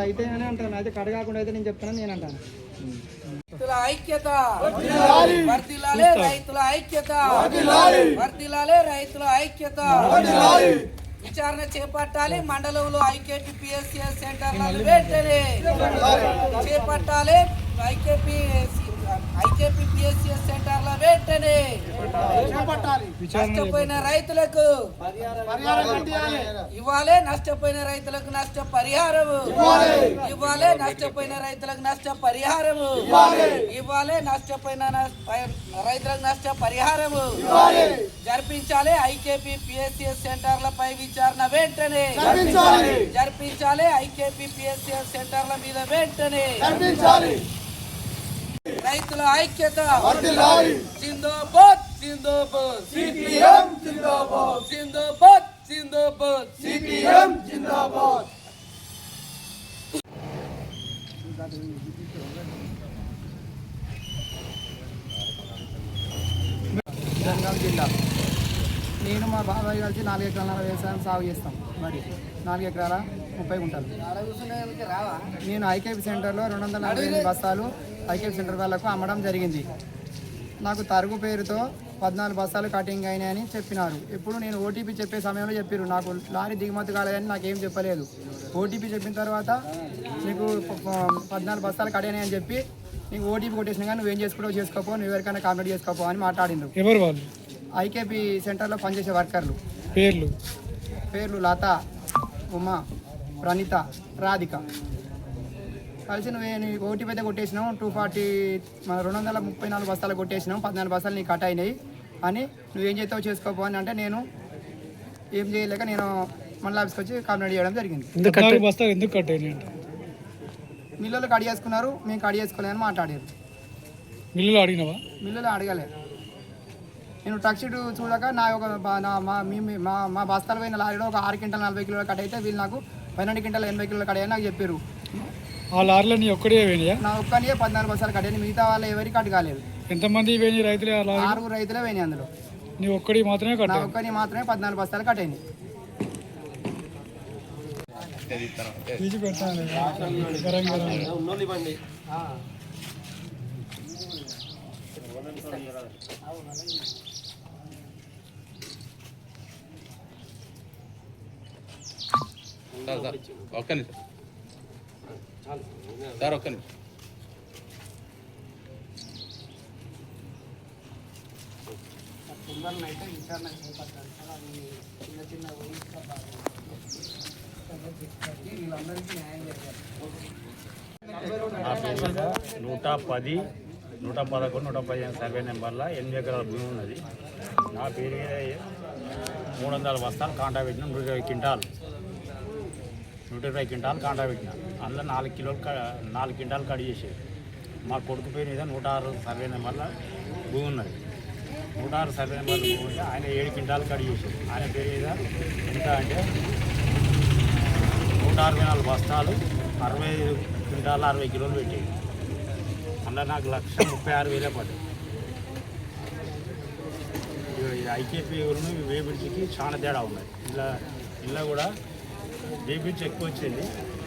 అయితేనే అంటాను, అయితే కడగాకుండా అయితే నేను చెప్తాను, నేను అంటాను. రైతుల ఐక్యత వర్ధిల్లాలే, రైతుల ఐక్యత వర్ధిల్లాలే, రైతుల ఐక్యత. విచారణ చేపట్టాలి. మండలంలో ఐకేపీ పిఎస్సిఎస్ సెంటర్లను వెంటనే చేపట్టాలి. ఐకేపీ పిఎస్సిఎస్ సెంటర్ల వెంటనే నష్టపోయిన రైతులకు ఇవ్వాలి. నష్టపోయిన రైతులకు నష్టపరిహారం ఇవ్వాలి. నష్టపోయిన రైతులకు నష్టపరిహారం ఇవ్వాలి. నష్టపోయిన రైతులకు నష్టపరిహారం జరిపించాలి. ఐకేపీ పిఎస్సిఎస్ సెంటర్లపై విచారణ వెంటనే జరిపించాలి. ఐకేపీ పిఎస్సిఎస్ సెంటర్ల మీద వెంటనే రైతుల ఐక్యత జిందాబాద్ జిందాబాద్ సిపిఎం జిందాబాద్ జిందాబాద్ జిందాబాద్ సిపిఎం జిందాబాద్. జనగాం జిల్లా. నేను మా బాబాయ్ కలిసి 4 ఎకరాల వ్యవసాయం సాగు చేస్తాం. మరి 4 ఎకరాల 30 గుంటలు. నేను ఐకేపీ సెంటర్లో 248 బస్తాలు ఐకేపీ సెంటర్ వాళ్ళకు అమ్మడం జరిగింది. నాకు తరుగు పేరుతో 14 బస్తాలు కటింగ్ అయినాయని చెప్పినారు. ఇప్పుడు నేను ఓటీపీ చెప్పే సమయంలో చెప్పారు, నాకు లారీ దిగుమతి కాలేదని నాకేం చెప్పలేదు. ఓటీపీ చెప్పిన తర్వాత నీకు 14 బస్తాలు కడిగినాయి అని చెప్పి నీకు ఓటీపీ కొట్టేసిన కానీ నువ్వేం చేసుకుంటావు చేసుకోపో, నువ్వు ఎవరికైనా కంప్లీట్ చేసుకోపో అని మాట్లాడిండ్రు. ఎవరు వాళ్ళు? ఐకేపీ సెంటర్లో పనిచేసే వర్కర్లు. పేర్లు లత, ఉమా, ప్రణీత, రాధిక. కలిసి నువ్వు ఓటీపీ అయితే కొట్టేసినావు, 234 బస్తాలు కొట్టేసినావు, 14 బస్తాలు నీకు కట్ అయినాయి అని నువ్వేం చేస్తావు చేసుకోపో అని అంటే నేను ఏం చేయలేక నేను మళ్ళీ ఆఫీస్కి వచ్చి కంప్లైంట్ చేయడం జరిగింది. ఎందుకు కట్ అయినాయి? మిల్లులు కట్ చేసుకున్నారు, మేము కట్ చేసుకోలేదని మాట్లాడారు. మిల్లులో అడగలేదు. నేను ట్రక్ షీట్ చూడక మా బస్తాలు పోయిన లారీలో ఒక 6 క్వింటాలు 40 కిలోలు కట్ అయితే వీళ్ళు నాకు 12 క్వింటాలు 80 కిలోలు కట్ అయ్యని నాకు చెప్పారు. ఆ లారీలో నీ ఒక్కడే పోయినాయా? నా ఒక్కనే 14 బస్తాలు కట్ అయ్యాయి, మిగతా వాళ్ళు ఎవరికి కట్ కాలేదు. ఎంతమంది పోయినాయి రైతులు? 6 రైతులే పోయినాయి. అందులో నీ ఒక్కడి మాత్రమే కట్? నా ఒక్కని మాత్రమే 14 బస్తాలు కట్ అయింది. సార్ ఒక్క నిమిషం. అయితే విచారణ చేపట్టాలి సార్. అది చిన్న చిన్న వీళ్ళందరికీ న్యాయం చేయాలి. 110, 111, 115 సర్వే నెంబర్ల 8 ఎకరాల భూమి ఉన్నది. నా పేరు మీద 300 బస్తాలు కాంటా పెట్టిన, 120 క్వింటాలు కాంటా పెట్టిన. అందులో 4 క్వింటాలు కడి చేసేది. మా కొడుకు పేరు మీద 106 సర్వే నెంబర్ల భూమి ఉన్నది. 106 సర్వే నెంబర్ల భూమి ఉంటే ఆయన 7 క్వింటాలు కడి చేసేది. ఆయన పేరు మీద ఎంత అంటే 164 బస్తాలు 65 క్వింటాలు 60 కిలోలు పెట్టేది. అందులో నాకు 1,36,000 పడ్డాయి. ఐకేపీ వేబిడ్జికి చాలా తేడా ఉన్నాయి. ఇలా కూడా వేబిడ్జ్ ఎక్కువ వచ్చింది,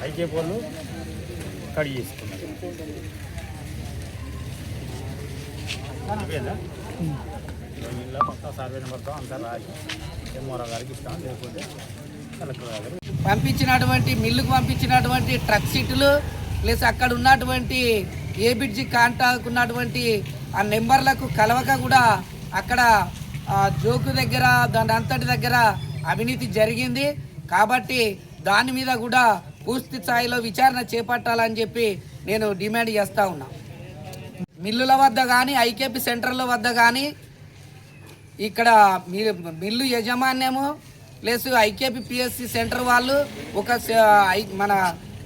ఐకేపీ వాళ్ళు కడిగి చేసుకున్నారు. అయిపోయిందా? ఇలా మొత్తం సర్వే నెంబర్తో అంతా రాసి ఎంఆర్ఓ గారికి ఇస్తాం, లేకపోతే కలెక్టర్ గారు. మిల్లుకు పంపించినటువంటి ట్రక్ సీట్లు ప్లస్ అక్కడ ఉన్నటువంటి ఏబిడ్జి కాంటాక్ట్ ఉన్నటువంటి ఆ నెంబర్లకు కలవక కూడా అక్కడ జోకు దగ్గర దాని అంతటి దగ్గర అవినీతి జరిగింది. కాబట్టి దాని మీద కూడా పూర్తి స్థాయిలో విచారణ చేపట్టాలని చెప్పి నేను డిమాండ్ చేస్తూ ఉన్నా. మిల్లుల వద్ద కానీ ఐకేపీ సెంటర్ల వద్ద కానీ ఇక్కడ మిల్లు యజమాన్యము ప్లస్ ఐకేపీ పిఎస్సి సెంటర్ వాళ్ళు మన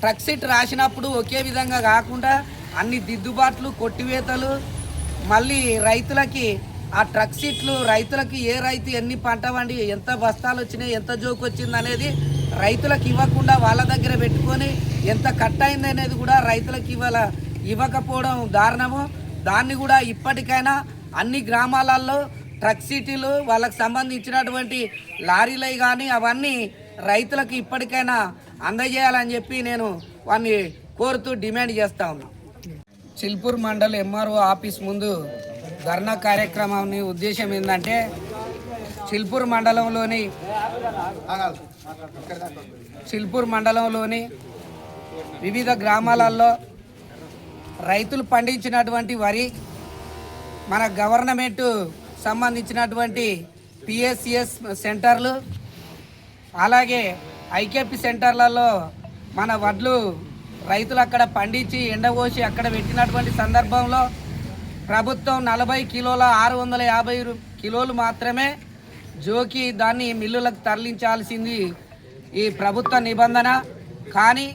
ట్రక్ షీట్ రాసినప్పుడు ఒకే విధంగా కాకుండా అన్ని దిద్దుబాట్లు కొట్టివేతలు మళ్ళీ రైతులకి ఆ ట్రక్ షీట్లు రైతులకి ఏ రైతు ఎన్ని పంట వండి ఎంత బస్తాలు వచ్చినాయి ఎంత జోకు వచ్చింది అనేది రైతులకు ఇవ్వకుండా వాళ్ళ దగ్గర పెట్టుకొని ఎంత కట్ అయింది అనేది కూడా రైతులకు ఇవ్వకపోవడం దారుణము. దాన్ని కూడా ఇప్పటికైనా అన్ని గ్రామాలలో ట్రక్ సిటీలు వాళ్ళకు సంబంధించినటువంటి లారీలు కానీ అవన్నీ రైతులకు ఇప్పటికైనా అందజేయాలని చెప్పి నేను వారిని కోరుతూ డిమాండ్ చేస్తూ ఉన్నా. చిల్పూర్ మండల్ ఎంఆర్ఓ ఆఫీస్ ముందు ధర్నా కార్యక్రమాన్ని ఉద్దేశం ఏంటంటే చిల్పూర్ మండలంలోని వివిధ గ్రామాలలో రైతులు పండించినటువంటి వరి మన గవర్నమెంట్ సంబంధించినటువంటి పిఎస్సిఎస్ సెంటర్లు అలాగే ఐకేపీ సెంటర్లలో మన వడ్లు రైతులు అక్కడ పండించి ఎండపోసి అక్కడ పెట్టినటువంటి సందర్భంలో ప్రభుత్వం 40 కిలోల 650 కిలోలు మాత్రమే జోకి దాన్ని మిల్లులకు తరలించాల్సింది ఈ ప్రభుత్వ నిబంధన. కానీ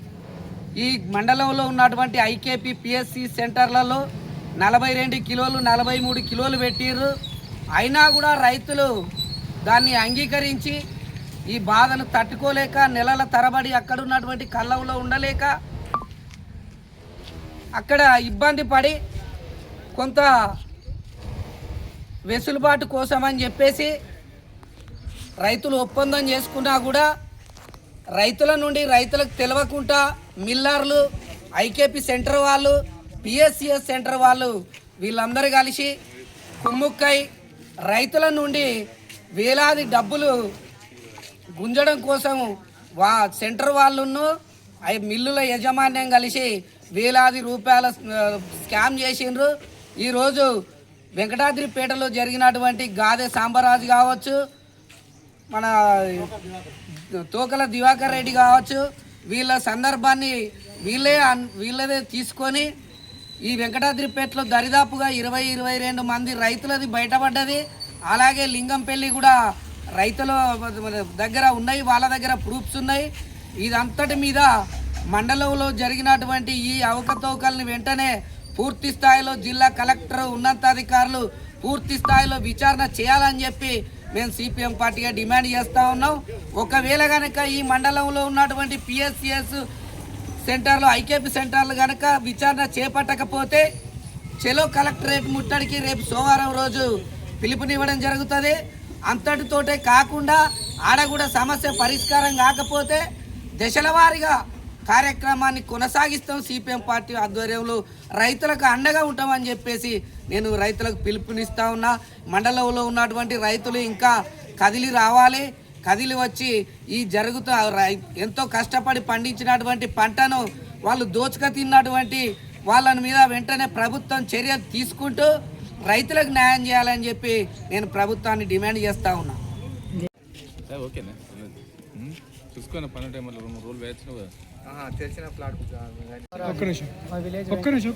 ఈ మండలంలో ఉన్నటువంటి ఐకేపీ పిఎస్సి సెంటర్లలో 42 కిలోలు 43 కిలోలు పెట్టిర్రు. అయినా కూడా రైతులు దాన్ని అంగీకరించి ఈ బాధను తట్టుకోలేక నెలల తరబడి అక్కడ ఉన్నటువంటి కళ్ళంలో ఉండలేక అక్కడ ఇబ్బంది పడి కొంత వెసులుబాటు కోసం అని చెప్పేసి రైతులు ఒప్పందం చేసుకున్నా కూడా రైతుల నుండి రైతులకు తెలియకుండా మిల్లర్లు ఐకేపీ సెంటర్ వాళ్ళు పిఎస్సిఎస్ సెంటర్ వాళ్ళు వీళ్ళందరూ కలిసి కుమ్ముక్కై రైతుల నుండి వేలాది డబ్బులు గుంజడం కోసం సెంటర్ వాళ్ళను మిల్లుల యజమాన్యం కలిసి వేలాది రూపాయల స్కామ్ చేసిండ్రు. ఈరోజు వెంకటాద్రిపేటలో జరిగినటువంటి గాదె సాంబరాజు కావచ్చు, మన తోకల దివాకర్ రెడ్డి కావచ్చు, వీళ్ళ సందర్భాన్ని వీళ్ళదే తీసుకొని ఈ వెంకటాద్రిపేటలో దరిదాపుగా 20-22 మంది రైతులది బయటపడ్డది. అలాగే లింగంపల్లి కూడా రైతుల దగ్గర ఉన్నాయి, వాళ్ళ దగ్గర ప్రూఫ్స్ ఉన్నాయి. ఇదంతటి మీద మండలంలో జరిగినటువంటి ఈ అవకతవకల్ని వెంటనే పూర్తి స్థాయిలో జిల్లా కలెక్టర్ ఉన్నతాధికారులు పూర్తి స్థాయిలో విచారణ చేయాలని చెప్పి మేము సిపిఎం పార్టీగా డిమాండ్ చేస్తూ ఉన్నాం. ఒకవేళ కనుక ఈ మండలంలో ఉన్నటువంటి పిఎస్సిఎస్ సెంటర్లు ఐకేపీ సెంటర్లు కనుక విచారణ చేపట్టకపోతే చెలో కలెక్టరేట్ ముట్టడికి రేపు సోమవారం రోజు పిలుపునివ్వడం జరుగుతుంది. అంతటితోటే కాకుండా ఆడ కూడా సమస్య పరిష్కారం కాకపోతే దశల వారీగా కార్యక్రమాన్ని కొనసాగిస్తాం. సిపిఎం పార్టీ ఆధ్వర్యంలో రైతులకు అండగా ఉంటామని చెప్పేసి నేను రైతులకు పిలుపునిస్తా ఉన్నా. మండలంలో ఉన్నటువంటి రైతులు ఇంకా కదిలి రావాలి, కదిలి వచ్చి ఈ ఎంతో కష్టపడి పండించినటువంటి పంటను వాళ్ళు దోచుక తిన్నటువంటి వాళ్ళ మీద వెంటనే ప్రభుత్వం చర్యలు తీసుకుంటూ రైతులకు న్యాయం చేయాలని చెప్పి నేను ప్రభుత్వాన్ని డిమాండ్ చేస్తూ ఉన్నా. ఓకేనా చూసుకున్న పని టైంలో 2-3 రోజులు వేయచ్చు తెలిసిన ప్లాట్ ఒక్క నిమిషం